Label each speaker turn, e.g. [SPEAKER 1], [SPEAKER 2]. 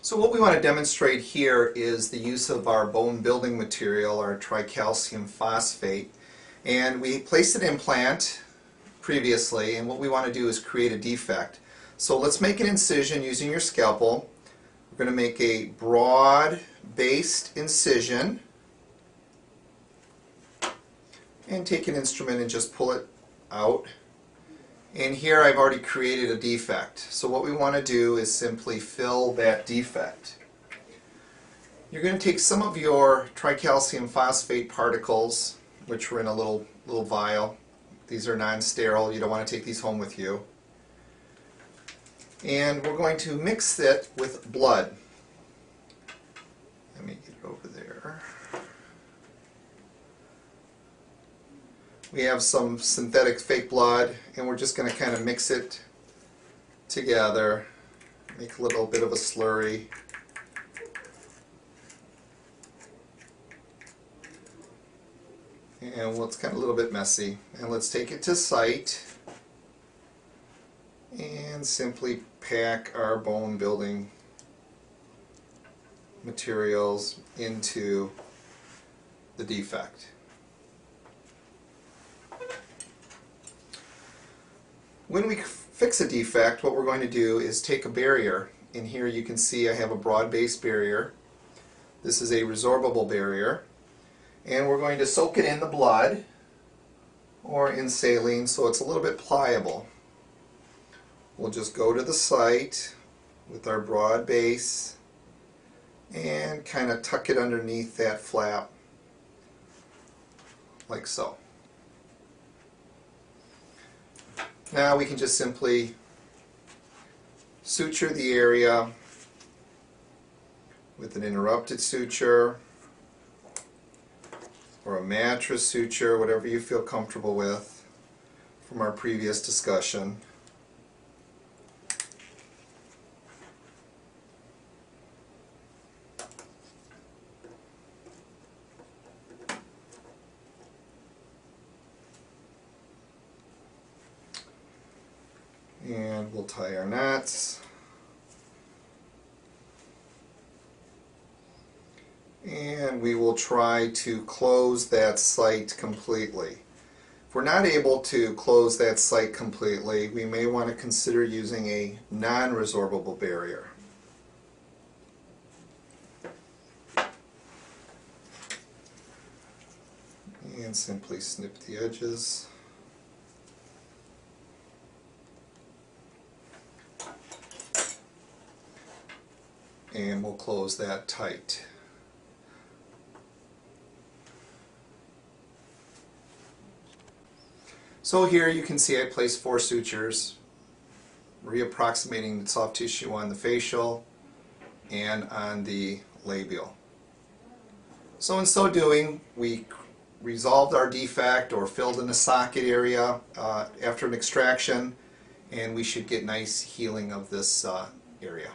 [SPEAKER 1] So what we want to demonstrate here is the use of our bone building material, our tricalcium phosphate, and we placed an implant previously, and what we want to do is create a defect. So let's make an incision using your scalpel. We're going to make a broad based incision and take an instrument and just pull it out. And here I've already created a defect. So what we want to do is simply fill that defect. You're going to take some of your tricalcium phosphate particles, which were in a little vial. These are non-sterile. You don't want to take these home with you. And we're going to mix it with blood. Let me get it over there. We have some synthetic fake blood, and we're just going to kind of mix it together, make a little bit of a slurry. And well, it's kind of a little bit messy. And let's take it to site and simply pack our bone building materials into the defect. When we fix a defect, what we're going to do is take a barrier. And here you can see I have a broad-based barrier. This is a resorbable barrier. And we're going to soak it in the blood or in saline so it's a little bit pliable. We'll just go to the site with our broad base and kind of tuck it underneath that flap like so. Now we can just simply suture the area with an interrupted suture or a mattress suture, whatever you feel comfortable with from our previous discussion. And we'll tie our knots. And we will try to close that site completely. If we're not able to close that site completely, we may want to consider using a non-resorbable barrier. And simply snip the edges. And we'll close that tight. So here you can see I placed 4 sutures, reapproximating the soft tissue on the facial and on the labial. So in so doing, we resolved our defect or filled in the socket area after an extraction, and we should get nice healing of this area.